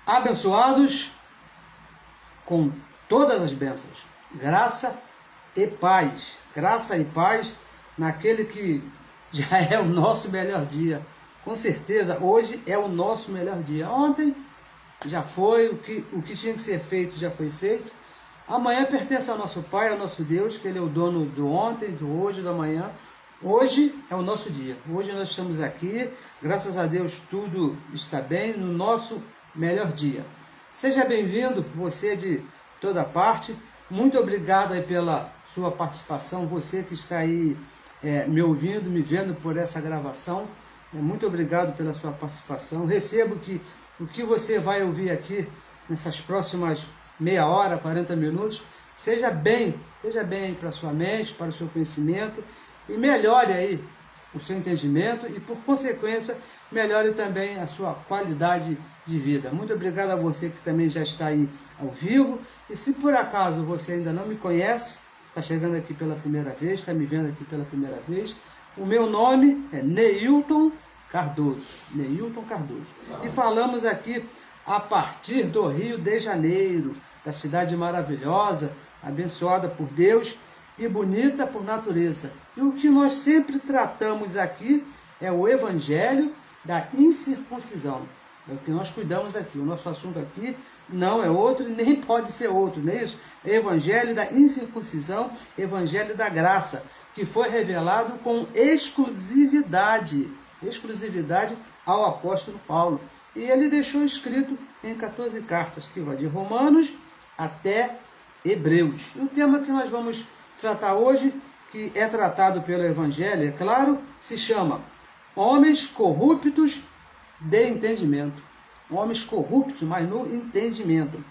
abençoados com todas as bênçãos, graça e paz naquele que já é o nosso melhor dia. Com certeza, hoje é o nosso melhor dia. Ontem já foi, o que tinha que ser feito já foi feito. Amanhã pertence ao nosso Pai, ao nosso Deus, que Ele é o dono do ontem, do hoje, do amanhã. Hoje é o nosso dia. Hoje nós estamos aqui, graças a Deus tudo está bem, no nosso melhor dia. Seja bem-vindo, você de toda parte. Muito obrigado aí pela sua participação, você que está aí me ouvindo, me vendo por essa gravação. Muito obrigado pela sua participação. Recebo que o que você vai ouvir aqui nessas próximas meia hora, 40 minutos, seja bem para a sua mente, para o seu conhecimento, e melhore aí o seu entendimento e, por consequência, melhore também a sua qualidade de vida. Muito obrigado a você que também já está aí ao vivo. E se por acaso você ainda não me conhece, está chegando aqui pela primeira vez, está me vendo aqui pela primeira vez, o meu nome é Neilton Cardoso. Neilton Cardoso. E falamos aqui a partir do Rio de Janeiro, da cidade maravilhosa, abençoada por Deus e bonita por natureza. E o que nós sempre tratamos aqui é o Evangelho da incircuncisão. É o que nós cuidamos aqui. O nosso assunto aqui não é outro e nem pode ser outro, não é isso? É Evangelho da incircuncisão, Evangelho da graça, que foi revelado com exclusividade ao apóstolo Paulo. E ele deixou escrito em 14 cartas, que vai de Romanos até Hebreus. E o tema que nós vamos tratar hoje, que é tratado pelo Evangelho, é claro, se chama Homens Corruptos de Entendimento. Homens corruptos, mas no entendimento.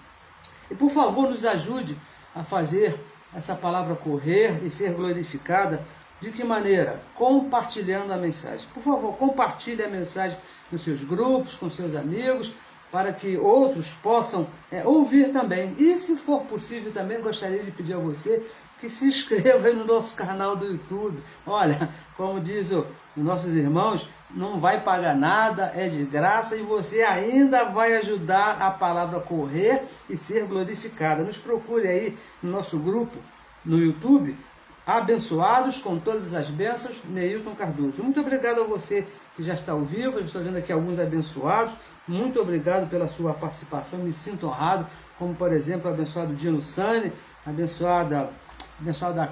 E por favor, nos ajude a fazer essa palavra correr e ser glorificada. De que maneira? Compartilhando a mensagem. Por favor, compartilhe a mensagem nos seus grupos, com seus amigos, para que outros possam ouvir também. E, se for possível, também gostaria de pedir a você que se inscreva aí no nosso canal do YouTube. Olha, como diz os nossos irmãos, não vai pagar nada, é de graça, e você ainda vai ajudar a palavra a correr e ser glorificada. Nos procure aí no nosso grupo no YouTube, Abençoados com todas as bênçãos, Neilton Cardoso. Muito obrigado a você que já está ao vivo, eu estou vendo aqui alguns abençoados. Muito obrigado pela sua participação, me sinto honrado, como por exemplo, o abençoado Dino Sani, abençoada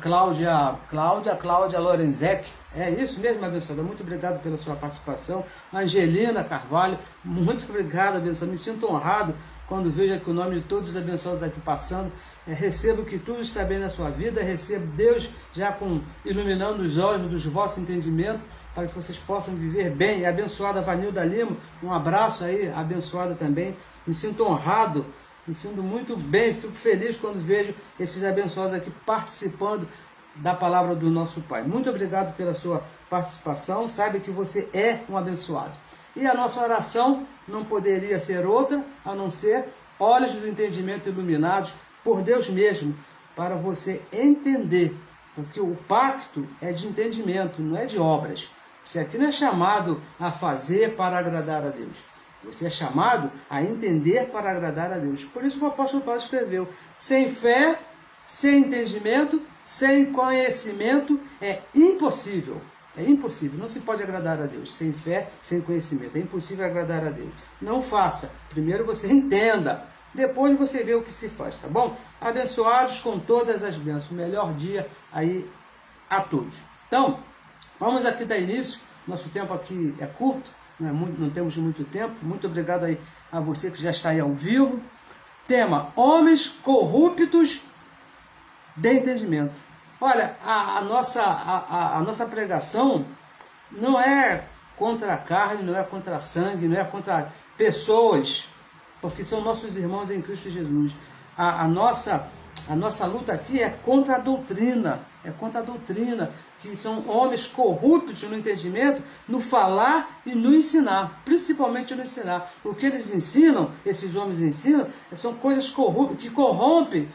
Cláudia Lorenzec. É isso mesmo, abençoada. Muito obrigado pela sua participação. Angelina Carvalho, muito obrigado, abençoada. Me sinto honrado quando vejo aqui o nome de todos os abençoados aqui passando. Recebo que tudo está bem na sua vida, recebo Deus já iluminando os olhos dos vossos entendimentos, para que vocês possam viver bem. E abençoada Vanilda Lima, um abraço aí, abençoada também. Me sinto honrado, me sinto muito bem, fico feliz quando vejo esses abençoados aqui participando da palavra do nosso Pai. Muito obrigado pela sua participação, sabe que você é um abençoado. E a nossa oração não poderia ser outra, a não ser olhos do entendimento iluminados por Deus mesmo, para você entender, porque o pacto é de entendimento, não é de obras. Você aqui não é chamado a fazer para agradar a Deus. Você é chamado a entender para agradar a Deus. Por isso o apóstolo Paulo escreveu: sem fé, sem entendimento, sem conhecimento, é impossível. É impossível, não se pode agradar a Deus. Sem fé, sem conhecimento, é impossível agradar a Deus. Não faça. Primeiro você entenda, depois você vê o que se faz, tá bom? Abençoados com todas as bênçãos. Melhor dia aí a todos. Então, vamos aqui dar início. Nosso tempo aqui é curto, não temos muito tempo. Muito obrigado aí a você que já está aí ao vivo. Tema: Homens Corruptos de Entendimento. Olha, a nossa pregação não é contra a carne, não é contra a sangue, não é contra pessoas, porque são nossos irmãos em Cristo Jesus. A nossa luta aqui é contra a doutrina, que são homens corruptos no entendimento, no falar e no ensinar, principalmente no ensinar. O que eles ensinam, esses homens ensinam, são coisas corruptas, que corrompem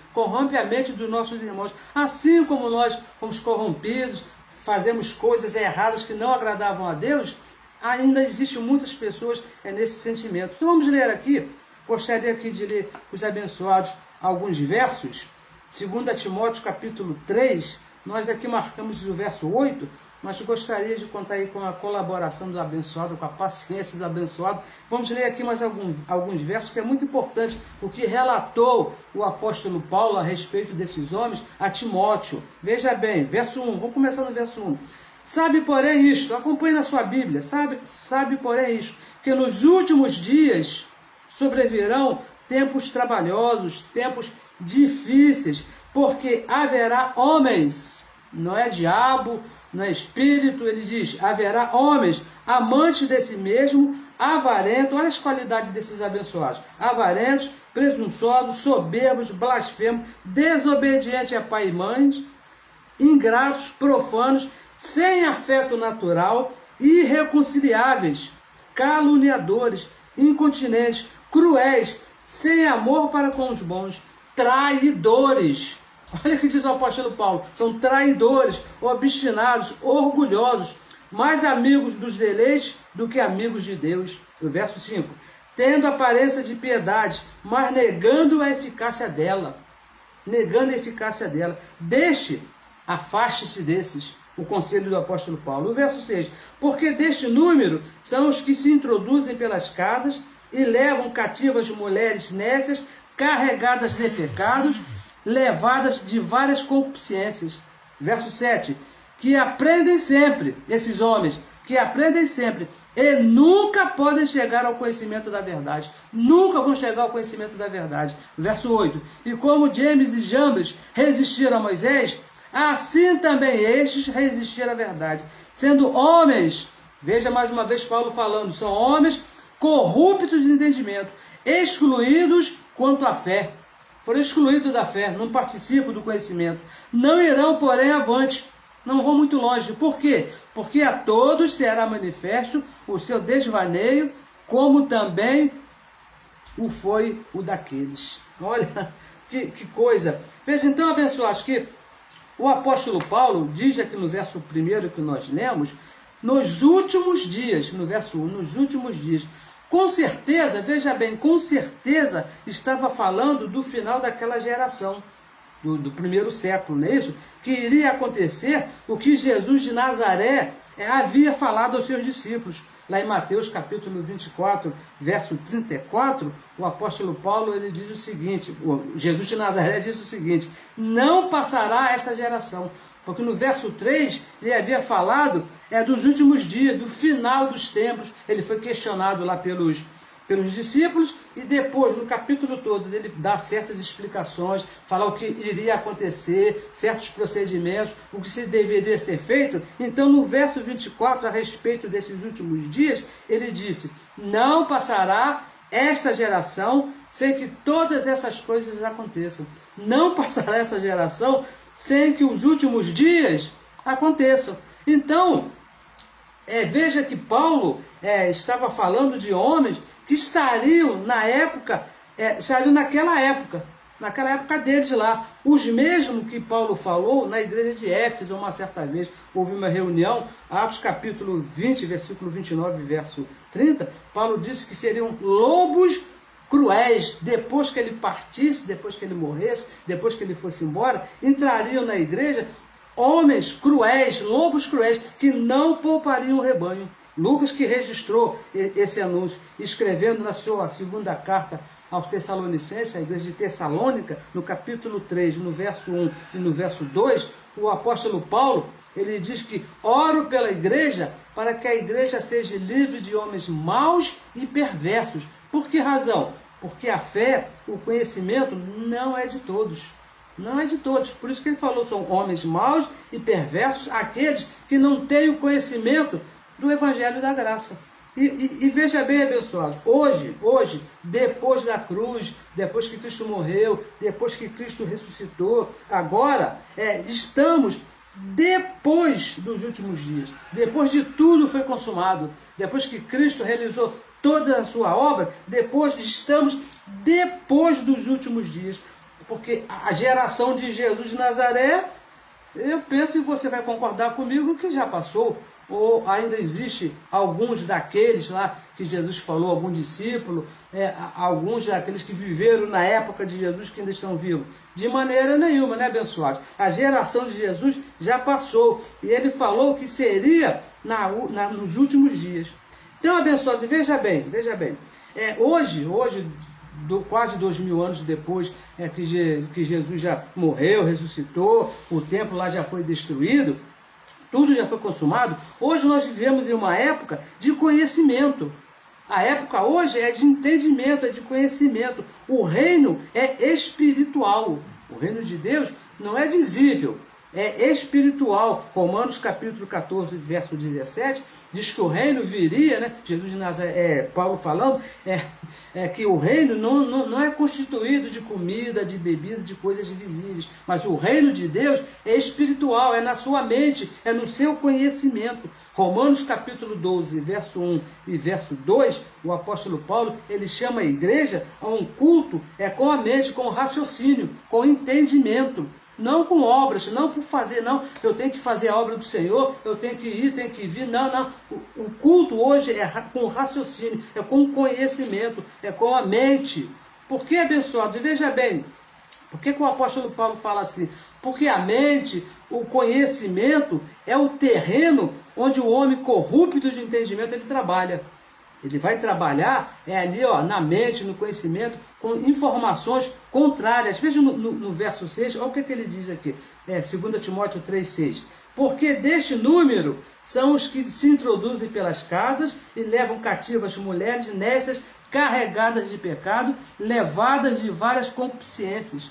a mente dos nossos irmãos. Assim como nós fomos corrompidos, fazemos coisas erradas que não agradavam a Deus, ainda existem muitas pessoas nesse sentimento. Então vamos ler aqui gostaria aqui de ler os abençoados alguns versos. 2 Timóteo capítulo 3, nós aqui marcamos o verso 8, mas gostaria de contar aí com a colaboração do abençoado, com a paciência do abençoado. Vamos ler aqui mais alguns versos, que é muito importante, o que relatou o apóstolo Paulo a respeito desses homens a Timóteo. Veja bem, verso 1, vamos começar no verso 1. Sabe, porém, isto, acompanhe na sua Bíblia, sabe, porém, isto, que nos últimos dias sobrevirão tempos trabalhosos, tempos difíceis, porque haverá homens, não é diabo, não é espírito, ele diz, haverá homens amantes de si mesmo, avarentos, olha as qualidades desses abençoados, avarentos, presunçosos, soberbos, blasfemos, desobedientes a pai e mãe, ingratos, profanos, sem afeto natural, irreconciliáveis, caluniadores, incontinentes, cruéis, sem amor para com os bons, traidores. Olha o que diz o apóstolo Paulo, são traidores, obstinados, orgulhosos, mais amigos dos deleites do que amigos de Deus. O verso 5, tendo aparência de piedade, mas negando a eficácia dela. Negando a eficácia dela. Afaste-se desses, o conselho do apóstolo Paulo. O verso 6, porque deste número são os que se introduzem pelas casas e levam cativas mulheres nécias, carregadas de pecados, levadas de várias concupiscências. Verso 7, que aprendem sempre, esses homens, que aprendem sempre, e nunca podem chegar ao conhecimento da verdade. Nunca vão chegar ao conhecimento da verdade. Verso 8, e como James e Jambres resistiram a Moisés, assim também estes resistiram à verdade. Sendo homens, veja mais uma vez Paulo falando, são homens corruptos de entendimento, excluídos quanto à fé. Foram excluídos da fé, não participam do conhecimento. Não irão, porém, avante. Não vão muito longe. Por quê? Porque a todos será manifesto o seu desvaneio, como também o foi o daqueles. Olha, que coisa. Veja então, abençoados, que o apóstolo Paulo diz aqui no verso 1 que nós lemos, nos últimos dias, no verso 1, nos últimos dias. Com certeza, veja bem, com certeza estava falando do final daquela geração, do primeiro século, não é isso? Que iria acontecer o que Jesus de Nazaré havia falado aos seus discípulos. Lá em Mateus capítulo 24, verso 34, o apóstolo Paulo ele diz o seguinte, Jesus de Nazaré diz o seguinte, não passará esta geração. Porque no verso 3, ele havia falado dos últimos dias, do final dos tempos. Ele foi questionado lá pelos discípulos e depois, no capítulo todo, ele dá certas explicações, fala o que iria acontecer, certos procedimentos, o que se deveria ser feito. Então, no verso 24, a respeito desses últimos dias, ele disse, não passará esta geração sem que todas essas coisas aconteçam. Não passará essa geração sem que os últimos dias aconteçam. Então, veja que Paulo estava falando de homens que estariam na época, estariam naquela época deles lá. Os mesmos que Paulo falou na igreja de Éfeso, uma certa vez, houve uma reunião, Atos capítulo 20, versículo 29, verso 30, Paulo disse que seriam lobos cruéis, depois que ele partisse, depois que ele morresse, depois que ele fosse embora, entrariam na igreja homens cruéis, lobos cruéis, que não poupariam o rebanho. Lucas que registrou esse anúncio, escrevendo na sua segunda carta aos Tessalonicenses, a igreja de Tessalônica, no capítulo 3, no verso 1 e no verso 2, o apóstolo Paulo, ele diz que oro pela igreja para que a igreja seja livre de homens maus e perversos. Por que razão? Porque a fé, o conhecimento, não é de todos. Não é de todos. Por isso que ele falou, são homens maus e perversos, aqueles que não têm o conhecimento do Evangelho da Graça. E veja bem, abençoados, hoje, depois da cruz, depois que Cristo morreu, depois que Cristo ressuscitou, agora estamos depois dos últimos dias, depois de tudo foi consumado, depois que Cristo realizou toda a sua obra, estamos depois dos últimos dias, porque a geração de Jesus de Nazaré, eu penso, e você vai concordar comigo, que já passou. ou ainda existe alguns daqueles lá que Jesus falou, algum discípulo, alguns daqueles que viveram na época de Jesus que ainda estão vivos? De maneira nenhuma, né, abençoados? A geração de Jesus já passou, e ele falou que seria nos últimos dias. Então, abençoados, veja bem, hoje, quase 2000 anos depois que Jesus já morreu, ressuscitou, o templo lá já foi destruído, tudo já foi consumado. Hoje nós vivemos em uma época de conhecimento. A época hoje é de entendimento, é de conhecimento. O reino é espiritual. O reino de Deus não é visível, é espiritual. Romanos capítulo 14, verso 17, diz que o reino viria, né? Jesus de Nazaré, Paulo falando, que o reino não é constituído de comida, de bebida, de coisas visíveis, mas o reino de Deus é espiritual, é na sua mente, é no seu conhecimento. Romanos capítulo 12, verso 1 e verso 2, o apóstolo Paulo, ele chama a igreja a um culto com a mente, com o raciocínio, com o entendimento. Não com obras, não por fazer, não, eu tenho que fazer a obra do Senhor, eu tenho que ir, tenho que vir, não. O culto hoje é com raciocínio, é com conhecimento, é com a mente. Por que, abençoado? Veja bem, por que o apóstolo Paulo fala assim? Porque a mente, o conhecimento, é o terreno onde o homem corrupto de entendimento ele trabalha. Ele vai trabalhar ali na mente, no conhecimento, com informações contrárias. Veja no verso 6, olha o que ele diz aqui. 2 Timóteo 3,6. Porque deste número são os que se introduzem pelas casas e levam cativas mulheres nécias, carregadas de pecado, levadas de várias concupiscências.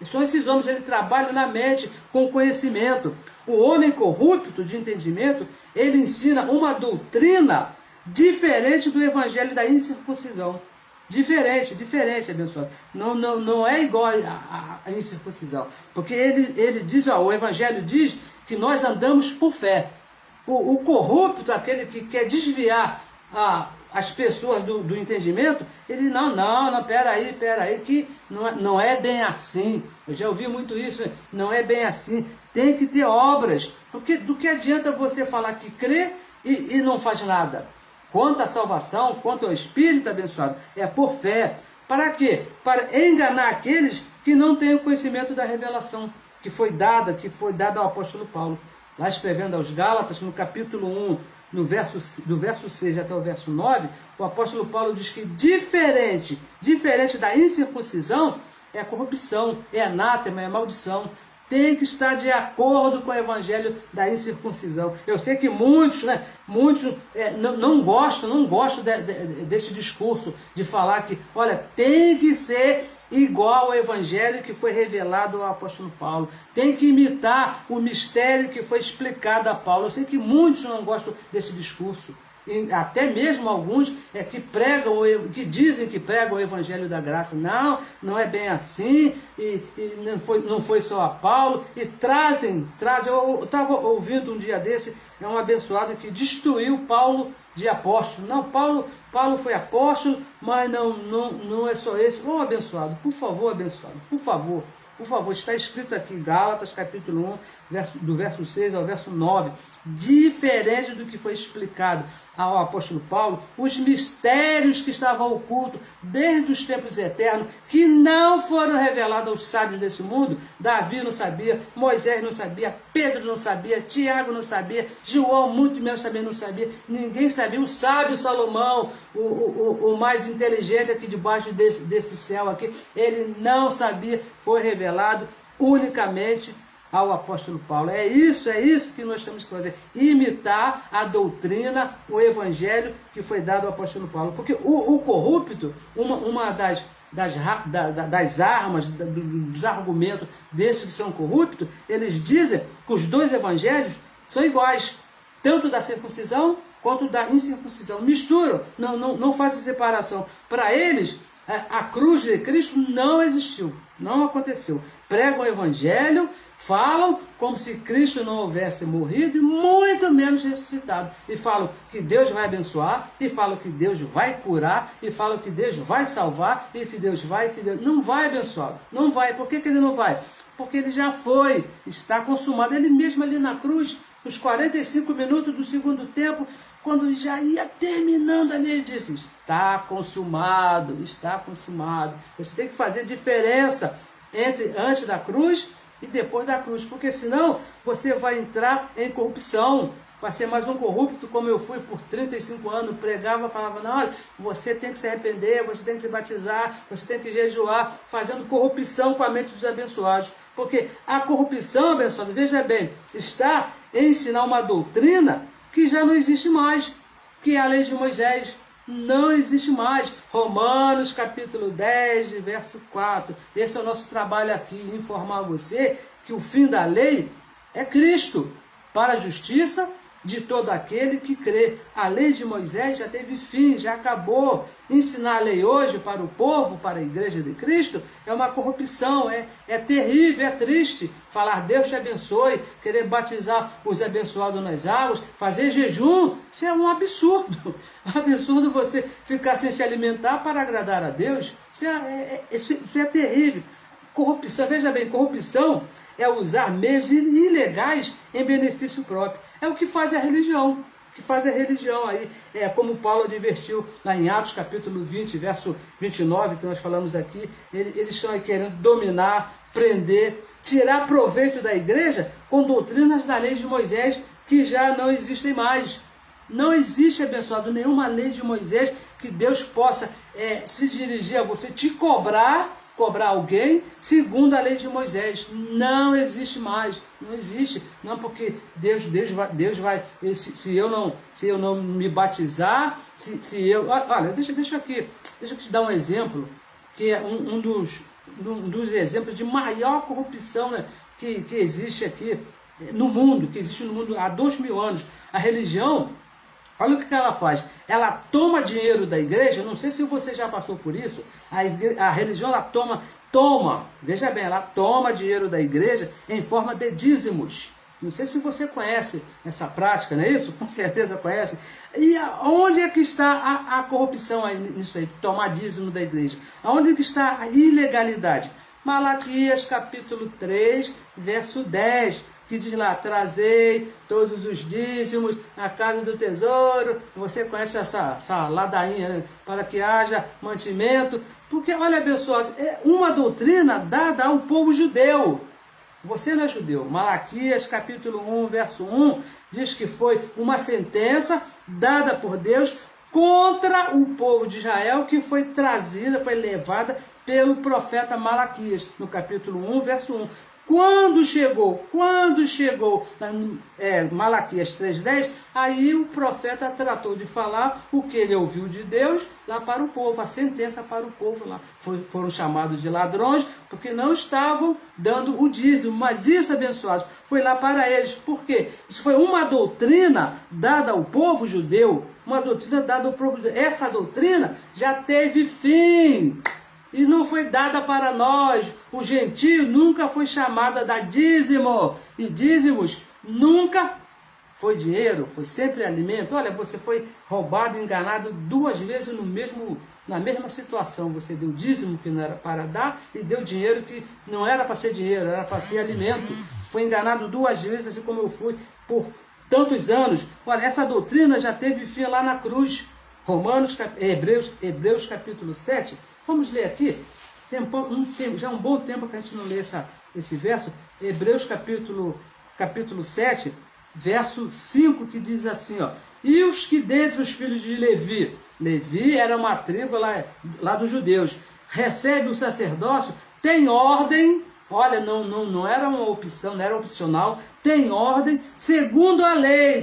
São esses homens, eles trabalham na mente, com conhecimento. O homem corrupto de entendimento, ele ensina uma doutrina diferente do evangelho da incircuncisão. Diferente, abençoado. Não é igual à incircuncisão. Porque ele diz, o evangelho diz que nós andamos por fé. O corrupto, aquele que quer desviar as pessoas do entendimento, ele peraí, que não é bem assim. Eu já ouvi muito isso, não é bem assim. Tem que ter obras. Porque do que adianta você falar que crê e não faz nada? Quanto à salvação, quanto ao Espírito abençoado, é por fé. Para quê? Para enganar aqueles que não têm o conhecimento da revelação que foi dada ao apóstolo Paulo. Lá escrevendo aos Gálatas, no capítulo 1, do verso 6 até o verso 9, o apóstolo Paulo diz que diferente da incircuncisão é a corrupção, é anátema, é maldição. Tem que estar de acordo com o evangelho da incircuncisão. Eu sei que muitos não gostam desse discurso de falar que, olha, tem que ser igual ao evangelho que foi revelado ao apóstolo Paulo. Tem que imitar o mistério que foi explicado a Paulo. Eu sei que muitos não gostam desse discurso. E até mesmo alguns que dizem que pregam o evangelho da graça. Não é bem assim, e não foi só a Paulo, e trazem. Eu estava ouvindo um dia desse, um abençoado que destruiu Paulo de apóstolo. Não, Paulo foi apóstolo, mas não é só esse. Abençoado, por favor, está escrito aqui, Gálatas, capítulo 1, do verso 6 ao verso 9, diferente do que foi explicado ao apóstolo Paulo, os mistérios que estavam ocultos desde os tempos eternos, que não foram revelados aos sábios desse mundo. Davi não sabia, Moisés não sabia, Pedro não sabia, Tiago não sabia, João muito menos também não sabia, ninguém sabia. O sábio Salomão, o mais inteligente aqui debaixo desse céu aqui, ele não sabia, foi revelado unicamente ao apóstolo Paulo. É isso que nós temos que fazer. Imitar a doutrina, o evangelho que foi dado ao apóstolo Paulo. Porque o corrupto, uma das armas, dos argumentos desses que são corruptos, eles dizem que os dois evangelhos são iguais, tanto da circuncisão quanto da incircuncisão. Misturam, não fazem separação. Para eles, a cruz de Cristo não existiu, não aconteceu. Pregam o evangelho, falam como se Cristo não houvesse morrido e muito menos ressuscitado. E falam que Deus vai abençoar, e falam que Deus vai curar, e falam que Deus vai salvar, e que Deus não vai abençoar. Não vai. Por que ele não vai? Porque ele já foi, está consumado. Ele mesmo ali na cruz, nos 45 minutos do segundo tempo, quando já ia terminando ali, ele disse, está consumado, está consumado. Você tem que fazer diferença entre antes da cruz e depois da cruz, porque senão você vai entrar em corrupção, vai ser mais um corrupto, como eu fui por 35 anos, pregava, falava, não, olha, você tem que se arrepender, você tem que se batizar, você tem que jejuar, fazendo corrupção com a mente dos abençoados, porque a corrupção, abençoado, veja bem, está em ensinar uma doutrina que já não existe mais, que é a lei de Moisés. Não existe mais. Romanos capítulo 10, verso 4. Esse é o nosso trabalho aqui, informar você que o fim da lei é Cristo, para a justiça de todo aquele que crê. A lei de Moisés já teve fim, já acabou. Ensinar a lei hoje para o povo, para a igreja de Cristo, é uma corrupção, é terrível, é triste. Falar Deus te abençoe, querer batizar os abençoados nas águas, fazer jejum, isso é um absurdo. É um absurdo você ficar sem se alimentar para agradar a Deus. Isso é terrível. Corrupção, veja bem, corrupção é usar meios ilegais em benefício próprio. É o que faz a religião. O que faz a religião aí, como Paulo advertiu lá em Atos capítulo 20, verso 29, que nós falamos aqui, eles estão aí querendo dominar, prender, tirar proveito da igreja com doutrinas da lei de Moisés que já não existem mais. Não existe, abençoado, nenhuma lei de Moisés que Deus possa se dirigir a você, te cobrar alguém segundo a lei de Moisés. Não existe mais, não existe. Não, porque Deus vai se eu não me batizar, se eu... Olha, deixa eu te dar um exemplo, que é um dos exemplos de maior corrupção, né, que existe aqui no mundo, que existe no mundo há 2000 anos. A religião, olha o que ela faz. Ela toma dinheiro da igreja, não sei se você já passou por isso, a religião ela toma, veja bem, ela toma dinheiro da igreja em forma de dízimos. Não sei se você conhece essa prática, não é isso? Com certeza conhece. E onde é que está a corrupção aí nisso aí? Tomar dízimo da igreja. Onde é que está a ilegalidade? Malaquias capítulo 3, verso 10. Que diz lá, trazei todos os dízimos na casa do tesouro. Você conhece essa ladainha, né? Para que haja mantimento. Porque, olha, abençoados, é uma doutrina dada ao povo judeu. Você não é judeu. Malaquias capítulo 1, verso 1, diz que foi uma sentença dada por Deus contra o povo de Israel, que foi trazida, foi levada pelo profeta Malaquias, no capítulo 1, verso 1. Quando chegou Malaquias 3,10, aí o profeta tratou de falar o que ele ouviu de Deus lá para o povo, a sentença para o povo lá. Foram chamados de ladrões porque não estavam dando o dízimo, mas isso, abençoados, foi lá para eles. Por quê? Isso foi uma doutrina dada ao povo judeu, uma doutrina dada ao povo judeu. Essa doutrina já teve fim. E não foi dada para nós. O gentio nunca foi chamado a dar dízimo. E dízimos nunca foi dinheiro, foi sempre alimento. Olha, você foi roubado, enganado 2 vezes na mesma situação. Você deu dízimo que não era para dar e deu dinheiro que não era para ser dinheiro, era para ser alimento. Foi enganado 2 vezes, assim como eu fui por tantos anos. Olha, essa doutrina já teve fim lá na cruz. Hebreus capítulo 7. Vamos ler aqui, já um bom tempo que a gente não lê esse verso, Hebreus capítulo 7, verso 5, que diz assim, ó, e os que dentre os filhos de Levi era uma tribo lá dos judeus, recebe o sacerdócio, tem ordem, olha, não era uma opção, não era opcional, tem ordem, segundo a lei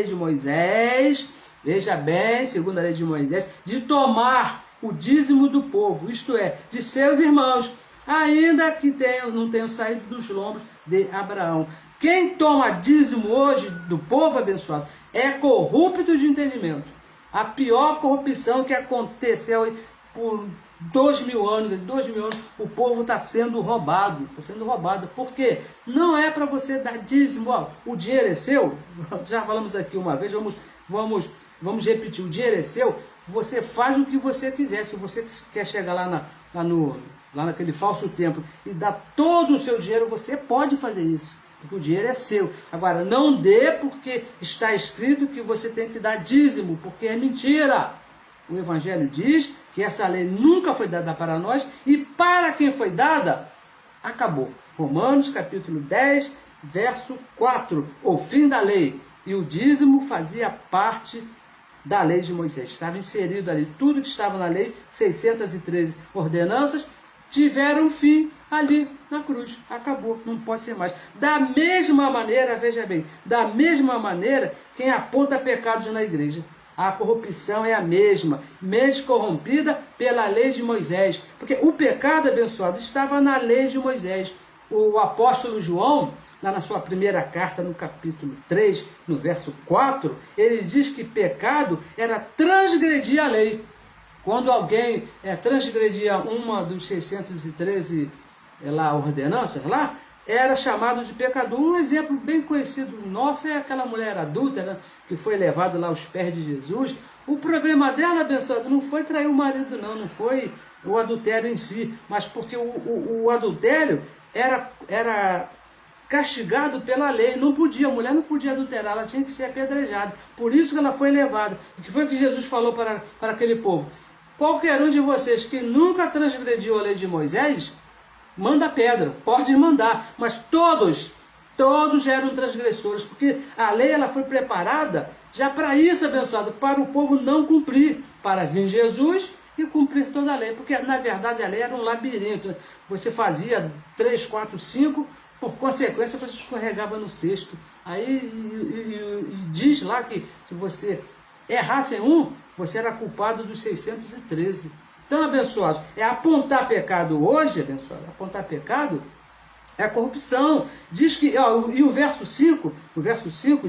de Moisés, veja bem, segundo a lei de Moisés, de tomar o dízimo do povo, isto é, de seus irmãos, ainda que não tenham saído dos lombos de Abraão. Quem toma dízimo hoje do povo abençoado é corrupto de entendimento. A pior corrupção que aconteceu por 2000 anos, o povo está sendo roubado. Por quê? Não é para você dar dízimo. Ó, o dinheiro é seu, já falamos aqui uma vez, vamos repetir, o dinheiro é seu. Você faz o que você quiser. Se você quer chegar lá naquele falso templo e dar todo o seu dinheiro, você pode fazer isso. porque o dinheiro é seu. Agora, não dê porque está escrito que você tem que dar dízimo, porque é mentira. O Evangelho diz que essa lei nunca foi dada para nós e para quem foi dada, acabou. Romanos capítulo 10, verso 4, o fim da lei. E o dízimo fazia parte da lei de Moisés. Estava inserido ali. Tudo que estava na lei, 613 ordenanças, tiveram fim ali na cruz. Acabou, não pode ser mais. Da mesma maneira, veja bem, da mesma maneira, quem aponta pecados na igreja. A corrupção é a mesma, mesmo corrompida pela lei de Moisés. Porque o pecado, abençoado, estava na lei de Moisés. O apóstolo João, lá na sua primeira carta, no capítulo 3, no verso 4, ele diz que pecado era transgredir a lei. Quando alguém transgredia uma dos 613 ordenanças lá, era chamado de pecador. Um exemplo bem conhecido nosso é aquela mulher adúltera que foi levada lá aos pés de Jesus. O problema dela, abençoado, não foi trair o marido, não foi o adultério em si, mas porque o adultério era castigado pela lei. Não podia, a mulher não podia adulterar, ela tinha que ser apedrejada. Por isso que ela foi levada. O que foi que Jesus falou para aquele povo? Qualquer um de vocês que nunca transgrediu a lei de Moisés, manda pedra, pode mandar, mas todos eram transgressores, porque a lei ela foi preparada já para isso, abençoado, para o povo não cumprir, para vir Jesus e cumprir toda a lei, porque na verdade a lei era um labirinto, você fazia 3, 4, 5, por consequência você escorregava no sexto, aí diz lá que se você errasse em um, você era culpado dos 613. Então, abençoados, apontar pecado hoje, abençoado, apontar pecado é corrupção. Diz que, e o verso 5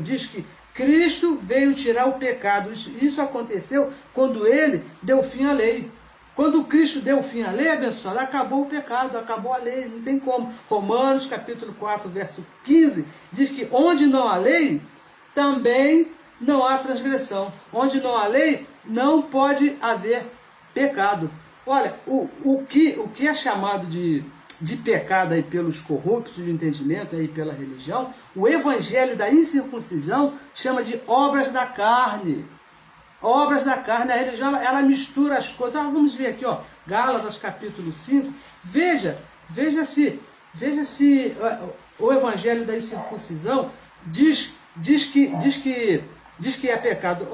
diz que Cristo veio tirar o pecado. Isso aconteceu quando ele deu fim à lei. Quando Cristo deu fim à lei, abençoado, acabou o pecado, acabou a lei, não tem como. Romanos capítulo 4, verso 15, diz que onde não há lei, também não há transgressão. Onde não há lei, não pode haver pecado. Olha, o que é chamado de pecado aí pelos corruptos de entendimento, aí pela religião, o evangelho da incircuncisão chama de obras da carne. Obras da carne, a religião, ela mistura as coisas. Vamos ver aqui, Gálatas capítulo 5. Veja se o evangelho da incircuncisão diz que é pecado.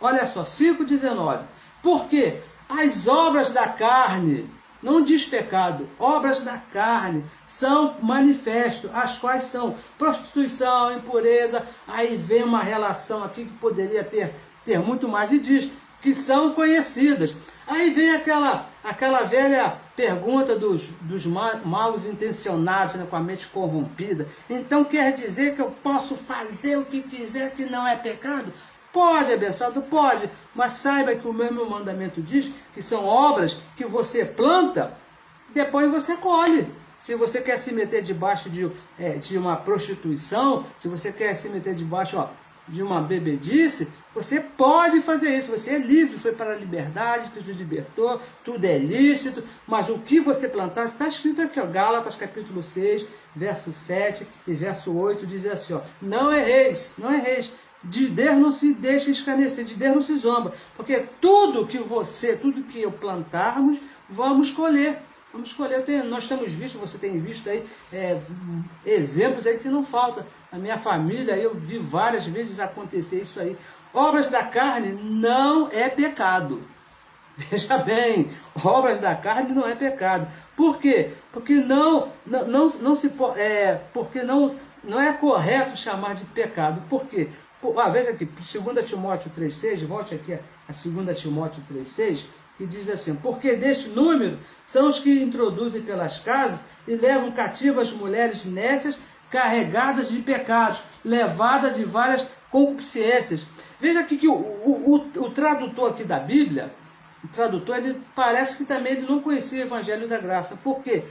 Olha só, 5,19. Porque as obras da carne, não diz pecado, obras da carne são manifestas, as quais são prostituição, impureza, aí vem uma relação aqui que poderia ter muito mais, e diz que são conhecidas. Aí vem aquela velha pergunta dos maus intencionados, né, com a mente corrompida. Então quer dizer que eu posso fazer o que quiser que não é pecado? Pode, abençoado, pode, mas saiba que o mesmo mandamento diz que são obras que você planta, depois você colhe. Se você quer se meter debaixo de uma prostituição, se você quer se meter debaixo de uma bebedice, você pode fazer isso, você é livre, foi para a liberdade, Cristo libertou, tudo é lícito, mas o que você plantar, está escrito aqui, Gálatas capítulo 6, verso 7 e verso 8, diz assim, não erreis, de Deus não se deixa escarnecer, de Deus não se zomba, porque tudo que eu plantarmos, vamos colher. Nós temos visto, você tem visto aí exemplos aí que não falta. Na minha família, eu vi várias vezes acontecer isso aí. Obras da carne não é pecado. Veja bem, obras da carne não é pecado. Por quê? Porque não é correto chamar de pecado. Por quê? Veja aqui, 2 Timóteo 3,6, volte aqui a 2 Timóteo 3,6, que diz assim, porque deste número são os que introduzem pelas casas e levam cativas mulheres nécias, carregadas de pecados, levadas de várias concupiscências. Veja aqui que o tradutor aqui da Bíblia, ele parece que também ele não conhecia o Evangelho da Graça. Por quê?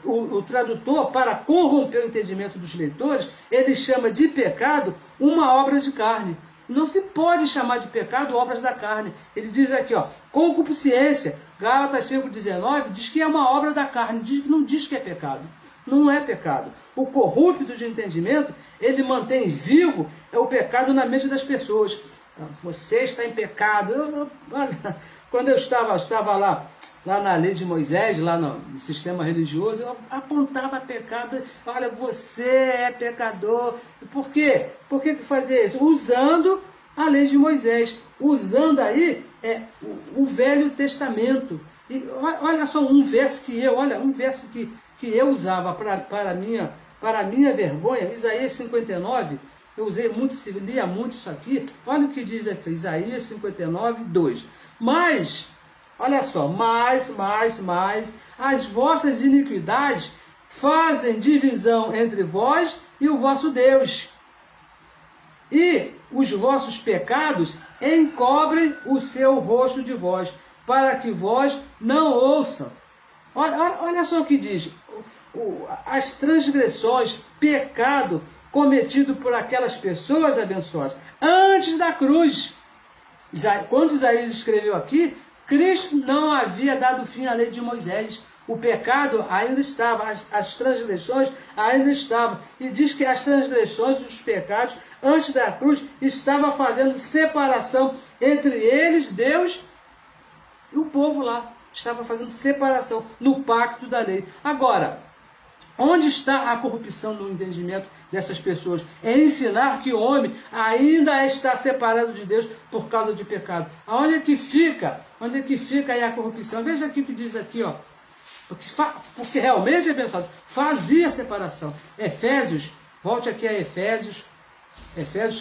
O tradutor, para corromper o entendimento dos leitores, ele chama de pecado uma obra de carne. Não se pode chamar de pecado obras da carne. Ele diz aqui, concupiscência, Gálatas 5,19, diz que é uma obra da carne, não diz que é pecado. não é pecado. O corrupto de entendimento, ele mantém vivo o pecado na mente das pessoas. Você está em pecado. Olha, quando eu estava lá na lei de Moisés, lá no sistema religioso, eu apontava pecado. Olha, você é pecador. Por quê? Por que fazia isso? Usando a lei de Moisés. Usando aí o Velho Testamento. E olha só um verso que eu usava para a minha vergonha, Isaías 59, eu usei muito, lia muito isso aqui. Olha o que diz aqui, Isaías 59, 2. Mas, olha só, mas, as vossas iniquidades fazem divisão entre vós e o vosso Deus. E os vossos pecados encobrem o seu rosto de vós, para que vós não ouçam. Olha só o que diz. As transgressões, pecado cometido por aquelas pessoas abençoadas antes da cruz. Quando Isaías escreveu aqui, Cristo não havia dado fim à lei de Moisés. O pecado ainda estava, as transgressões ainda estavam. E diz que as transgressões, os pecados, antes da cruz, estavam fazendo separação entre eles, Deus, e o povo lá. Estava fazendo separação no pacto da lei. Agora, onde está a corrupção no entendimento dessas pessoas? É ensinar que o homem ainda está separado de Deus por causa de pecado. Aonde é que fica? Onde é que fica aí a corrupção? Veja aqui o que diz aqui, ó. Porque realmente, abençoado, fazia separação. Efésios, volte aqui a Efésios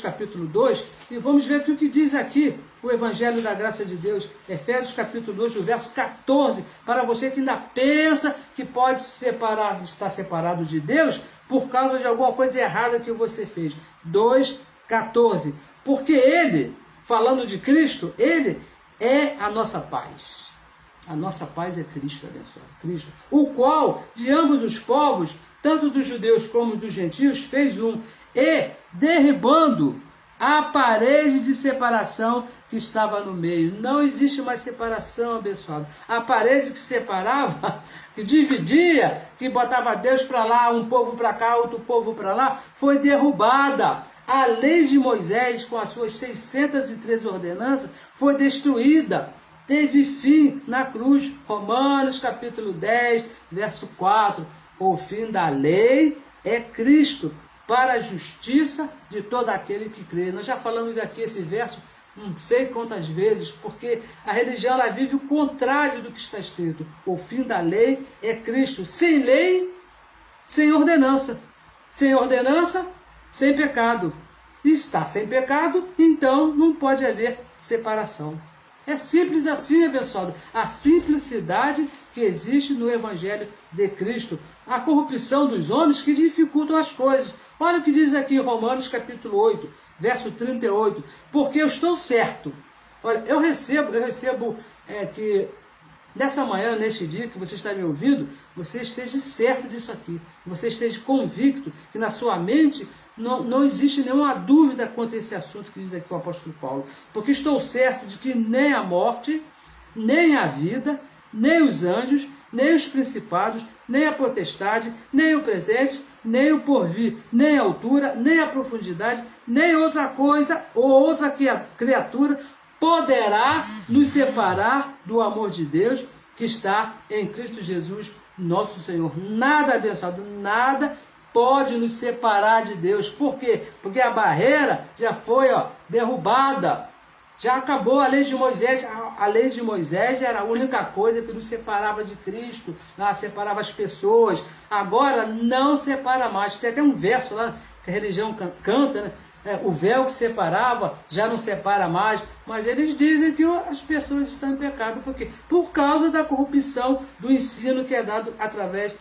capítulo 2, e vamos ver o que diz aqui o Evangelho da Graça de Deus. Efésios capítulo 2, o verso 14, para você que ainda pensa que pode estar separado de Deus por causa de alguma coisa errada que você fez. 2,14. Porque ele, falando de Cristo, ele é a nossa paz. A nossa paz é Cristo, abençoado. Cristo, o qual, de ambos os povos, tanto dos judeus como dos gentios, fez um, e derribando a parede de separação que estava no meio. Não existe mais separação, abençoado. A parede que separava, que dividia, que botava Deus para lá, um povo para cá, outro povo para lá, foi derrubada. A lei de Moisés, com as suas 613 ordenanças, foi destruída. Teve fim na cruz. Romanos capítulo 10, verso 4. O fim da lei é Cristo, para a justiça de todo aquele que crê. Nós já falamos aqui esse verso não sei quantas vezes, porque a religião ela vive o contrário do que está escrito. O fim da lei é Cristo. Sem lei, sem ordenança. Sem ordenança, sem pecado. E está sem pecado, então não pode haver separação. É simples assim, abençoado. A simplicidade que existe no Evangelho de Cristo. A corrupção dos homens que dificultam as coisas. Olha o que diz aqui em Romanos capítulo 8, verso 38. Porque eu estou certo. Olha, eu recebo que nessa manhã, neste dia que você está me ouvindo, você esteja certo disso aqui. Você esteja convicto que na sua mente não existe nenhuma dúvida quanto a esse assunto que diz aqui o apóstolo Paulo. Porque estou certo de que nem a morte, nem a vida, nem os anjos, nem os principados, nem a potestade, nem o presente, nem o porvir, nem a altura, nem a profundidade, nem outra coisa ou outra criatura poderá nos separar do amor de Deus que está em Cristo Jesus, nosso Senhor. Nada, abençoado, nada pode nos separar de Deus. Por quê? Porque a barreira já foi derrubada. Já acabou a lei de Moisés. A lei de Moisés era a única coisa que nos separava de Cristo. Separava as pessoas. Agora não separa mais. Tem até um verso lá que a religião canta, né? O véu que separava já não separa mais. Mas eles dizem que as pessoas estão em pecado. Por quê? Por causa da corrupção do ensino que é dado através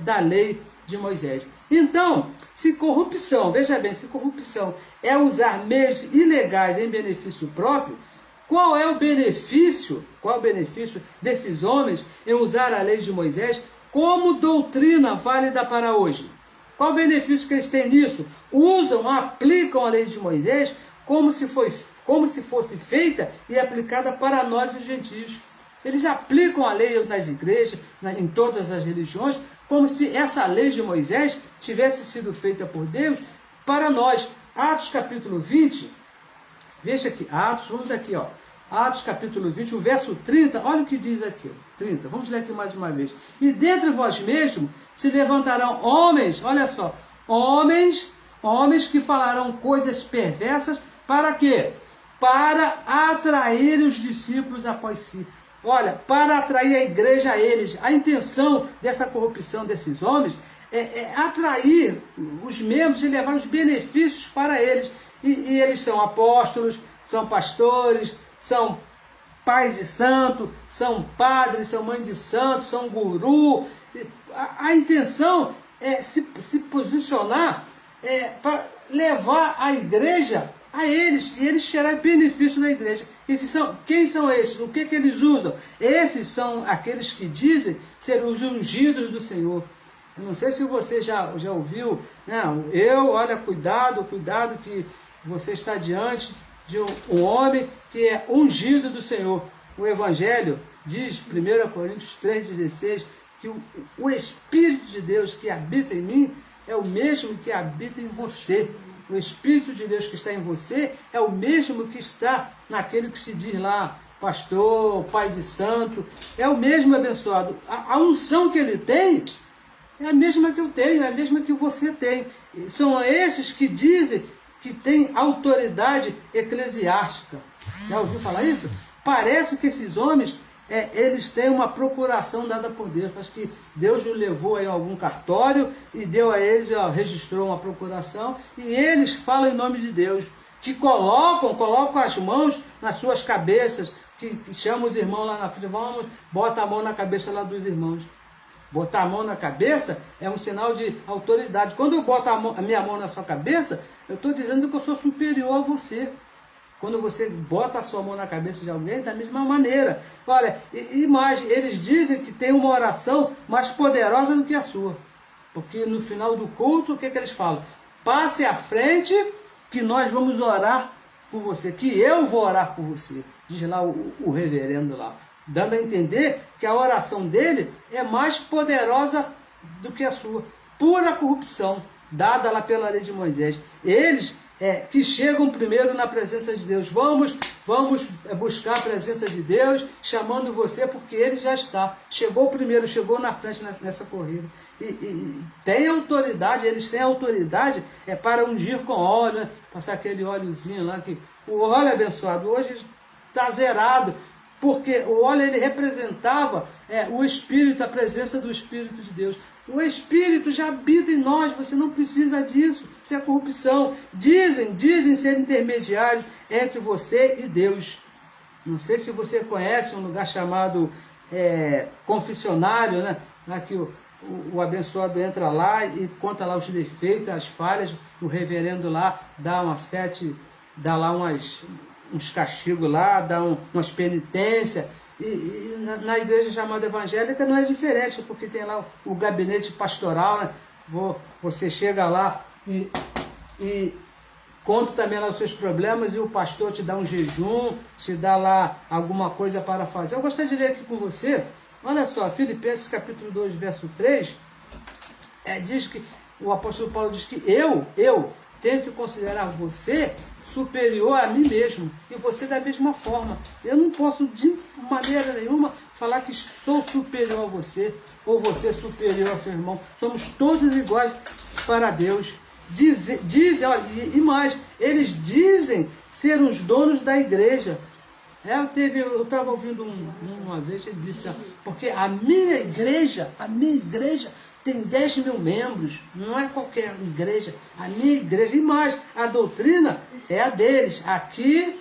da lei de Moisés. Então, se corrupção, veja bem, se corrupção é usar meios ilegais em benefício próprio, qual é o benefício desses homens em usar a lei de Moisés como doutrina válida para hoje? Qual o benefício que eles têm nisso? Usam, aplicam a lei de Moisés como se fosse feita e aplicada para nós os gentios. eles aplicam a lei nas igrejas, em todas as religiões, como se essa lei de Moisés tivesse sido feita por Deus para nós. Atos capítulo 20, veja aqui, Atos, vamos aqui, ó. Atos capítulo 20, o verso 30, olha o que diz aqui, 30, vamos ler aqui mais uma vez. E dentre vós mesmos se levantarão homens, olha só, homens que falarão coisas perversas, para quê? Para atrair os discípulos após si. Olha, para atrair a igreja a eles. A intenção dessa corrupção desses homens é atrair os membros e levar os benefícios para eles. E eles são apóstolos, são pastores, são pais de santo, são padres, são mães de santo, são guru. A intenção é se posicionar para levar a igreja a eles, e eles terão benefício da igreja. E quem são esses? O que eles usam? Esses são aqueles que dizem ser os ungidos do Senhor. Eu não sei se você já ouviu, olha, cuidado que você está diante de um homem que é ungido do Senhor. O Evangelho diz, 1 Coríntios 3,16, que o Espírito de Deus que habita em mim é o mesmo que habita em você. O Espírito de Deus que está em você é o mesmo que está naquele que se diz lá, pastor, pai de santo. É o mesmo, abençoado. A unção que ele tem é a mesma que eu tenho, é a mesma que você tem. São esses que dizem que tem autoridade eclesiástica. Já ouviu falar isso? Parece que esses homens, eles têm uma procuração dada por Deus. Parece que Deus os levou a algum cartório e deu a eles, registrou uma procuração, e eles falam em nome de Deus, que colocam as mãos nas suas cabeças, que chamam os irmãos lá na frente, bota a mão na cabeça lá dos irmãos. Botar a mão na cabeça é um sinal de autoridade. Quando eu boto a minha mão na sua cabeça, eu estou dizendo que eu sou superior a você. Quando você bota a sua mão na cabeça de alguém, da mesma maneira. Olha, e mais, eles dizem que tem uma oração mais poderosa do que a sua. Porque no final do culto, o que eles falam? Passe à frente que nós vamos orar por você, que eu vou orar por você. Diz lá o reverendo lá. Dando a entender que a oração dele é mais poderosa do que a sua. Pura corrupção, dada lá pela lei de Moisés. Eles que chegam primeiro na presença de Deus. Vamos buscar a presença de Deus, chamando você, porque ele já está. Chegou primeiro, chegou na frente nessa corrida. E tem autoridade, eles têm autoridade para ungir com óleo, né? Passar aquele óleozinho lá, que o óleo abençoado hoje está zerado, porque o óleo ele representava o Espírito, a presença do Espírito de Deus. O Espírito já habita em nós, você não precisa disso, isso é corrupção. Dizem ser intermediários entre você e Deus. Não sei se você conhece um lugar chamado confessionário, né? Lá que o abençoado entra lá e conta lá os defeitos, as falhas, o reverendo lá dá lá uns castigos lá, dá umas penitências. E na igreja chamada evangélica não é diferente, porque tem lá o gabinete pastoral, né? Você chega lá e conta também lá os seus problemas, e o pastor te dá um jejum, te dá lá alguma coisa para fazer. Eu gostaria de ler aqui com você, olha só, Filipenses capítulo 2, verso 3, diz que, o apóstolo Paulo diz que eu tenho que considerar você superior a mim mesmo, e você da mesma forma. Eu não posso de maneira nenhuma falar que sou superior a você, ou você superior ao seu irmão. Somos todos iguais para Deus. Dizem, olha, e mais, eles dizem ser os donos da igreja. Eu estava ouvindo uma vez, ele disse, porque a minha igreja tem 10 mil membros, não é qualquer igreja, a minha igreja, e mais, a doutrina é a deles. Aqui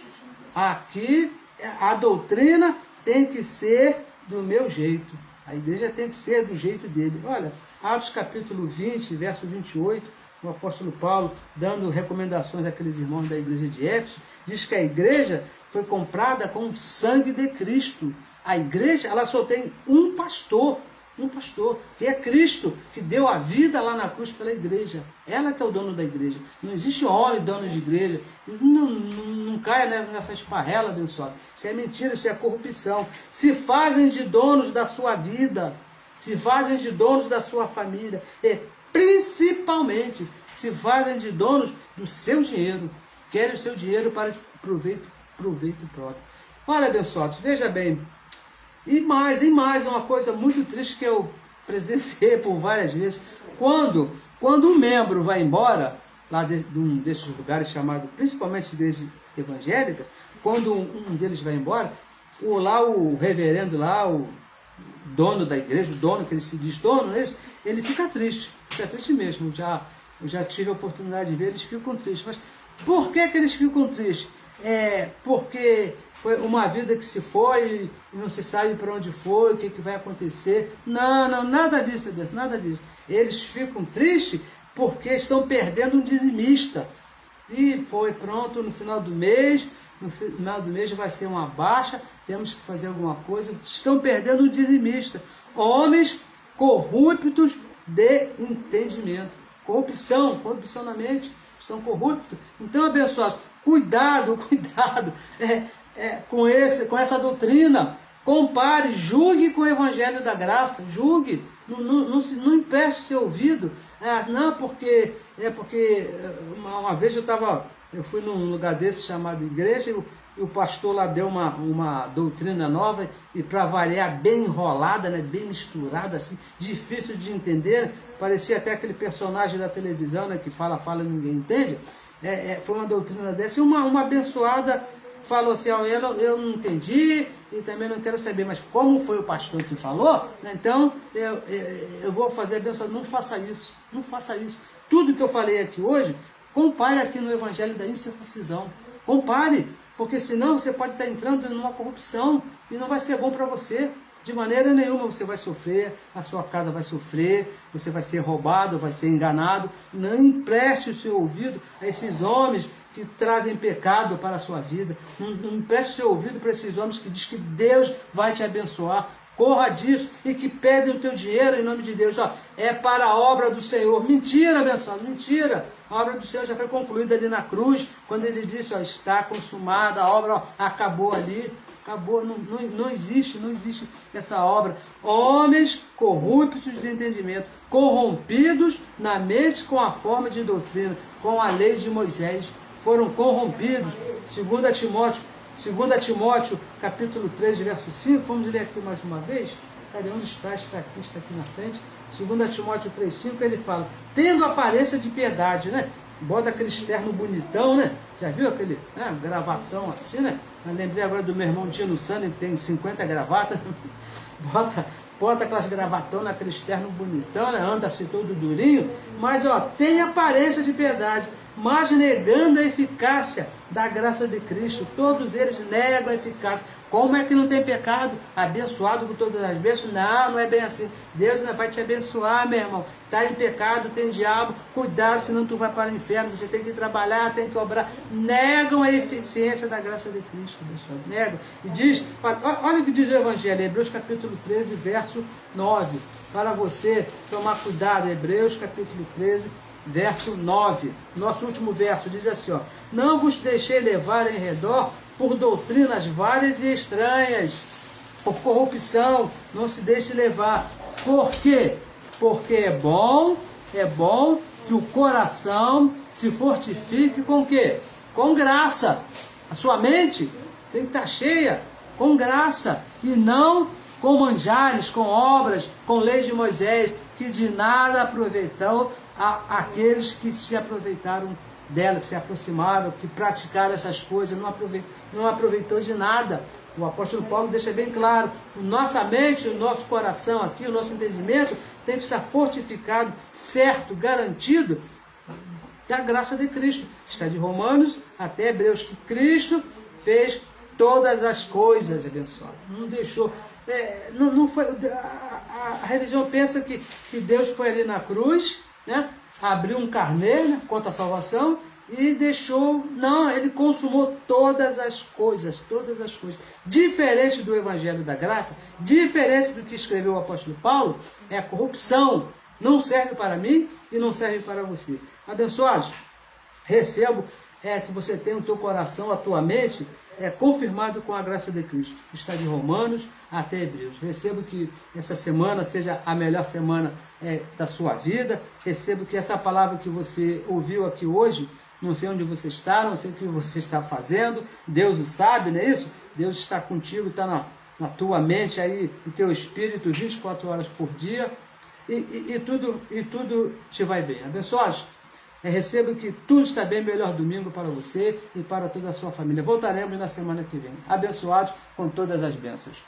a doutrina tem que ser do meu jeito, a igreja tem que ser do jeito dele. Olha, Atos capítulo 20, verso 28, o apóstolo Paulo, dando recomendações àqueles irmãos da igreja de Éfeso, diz que a igreja foi comprada com o sangue de Cristo. A igreja, ela só tem um pastor. Um pastor, que é Cristo, que deu a vida lá na cruz pela igreja. Ela que é o dono da igreja. Não existe homem dono de igreja. Não caia nessa esparrela, abençoado. Isso é mentira, isso é corrupção. Se fazem de donos da sua vida, se fazem de donos da sua família, e principalmente se fazem de donos do seu dinheiro. Querem o seu dinheiro para proveito próprio. Olha, abençoados, veja bem. E mais, uma coisa muito triste que eu presenciei por várias vezes. Quando um membro vai embora, lá de um desses lugares chamados, principalmente igreja evangélica, quando um deles vai embora, o reverendo lá, o dono da igreja, o dono que ele se diz dono, ele fica triste mesmo. Eu já tive a oportunidade de ver, eles ficam tristes. Mas por que eles ficam tristes? Porque foi uma vida que se foi e não se sabe para onde foi, o que vai acontecer. Não, nada disso, Deus, nada disso. Eles ficam tristes porque estão perdendo um dizimista. E foi pronto, no final do mês vai ser uma baixa, temos que fazer alguma coisa. Estão perdendo um dizimista. Homens corruptos de entendimento. Corrupção na mente, estão corruptos. Então, abençoados, cuidado com essa doutrina. Compare, julgue com o Evangelho da Graça, julgue. Não empreste seu ouvido. Porque uma vez eu fui num lugar desse chamado igreja e o pastor lá deu uma doutrina nova e para variar bem enrolada, né, bem misturada, assim, difícil de entender. Parecia até aquele personagem da televisão, né, que fala e ninguém entende. Foi uma doutrina dessa e uma abençoada falou assim, eu não entendi e também não quero saber, mas como foi o pastor que falou, né, então eu vou fazer abençoada. Não faça isso. Tudo que eu falei aqui hoje, compare aqui no Evangelho da Incircuncisão. Compare, porque senão você pode estar entrando numa corrupção e não vai ser bom para você. De maneira nenhuma você vai sofrer, a sua casa vai sofrer, você vai ser roubado, vai ser enganado. Não empreste o seu ouvido a esses homens que trazem pecado para a sua vida. Não empreste o seu ouvido para esses homens que dizem que Deus vai te abençoar. Corra disso e que pedem o teu dinheiro em nome de Deus. É para a obra do Senhor. Mentira, abençoado, mentira. A obra do Senhor já foi concluída ali na cruz, quando ele disse, está consumada, a obra acabou ali. Acabou, não existe essa obra. Homens corruptos de entendimento, corrompidos na mente com a forma de doutrina, com a lei de Moisés, foram corrompidos. 2 Timóteo, capítulo 3, verso 5, vamos ler aqui mais uma vez. Cadê? Onde está? Está aqui na frente. 2 Timóteo 3, 5, ele fala, tendo aparência de piedade, né? Bota aquele externo bonitão, né? Já viu aquele gravatão assim, né? Eu lembrei agora do meu irmão Tino Sani, que tem 50 gravatas. Bota aquelas gravatão naquele externo bonitão, né? Anda assim todo durinho. Mas, tem aparência de piedade, mas negando a eficácia da graça de Cristo. Todos eles negam a eficácia. Como é que não tem pecado? Abençoado com todas as bênçãos? Não é bem assim. Deus não vai te abençoar, meu irmão. Está em pecado, tem diabo. Cuidado, senão tu vai para o inferno. Você tem que trabalhar, tem que obrar. Negam a eficiência da graça de Cristo, abençoado. Negam. E diz, olha o que diz o Evangelho, Hebreus capítulo 13, verso 9. Para você tomar cuidado, Hebreus capítulo 13, verso 9. Nosso último verso diz assim, não vos deixei levar em redor por doutrinas várias e estranhas, por corrupção, não se deixe levar. Por quê? Porque é bom que o coração se fortifique com o quê? Com graça. A sua mente tem que estar cheia com graça e não com manjares, com obras, com leis de Moisés, que de nada aproveitam aqueles que se aproveitaram dela, que se aproximaram, que praticaram essas coisas, não aproveitou de nada. O apóstolo Paulo deixa bem claro, nossa mente, o nosso coração aqui, o nosso entendimento tem que estar fortificado, certo, garantido da graça de Cristo. Está de Romanos até Hebreus, que Cristo fez todas as coisas, abençoado. Não deixou, não foi, a religião pensa que Deus foi ali na cruz, né? Abriu um carnê, né, contra a salvação, e deixou, não, ele consumou todas as coisas, diferente do Evangelho da Graça, diferente do que escreveu o apóstolo Paulo, é a corrupção, não serve para mim e não serve para você. Abençoados, recebo que você tenha o teu coração, a tua mente, confirmado com a graça de Cristo. Está de Romanos até Hebreus. Recebo que essa semana seja a melhor semana da sua vida. Recebo que essa palavra que você ouviu aqui hoje, não sei onde você está, não sei o que você está fazendo, Deus o sabe, não é isso? Deus está contigo, está na tua mente aí, no teu espírito, 24 horas por dia, e tudo te vai bem. Abençoados, recebo que tudo está bem, melhor domingo para você e para toda a sua família. Voltaremos na semana que vem, abençoados com todas as bênçãos.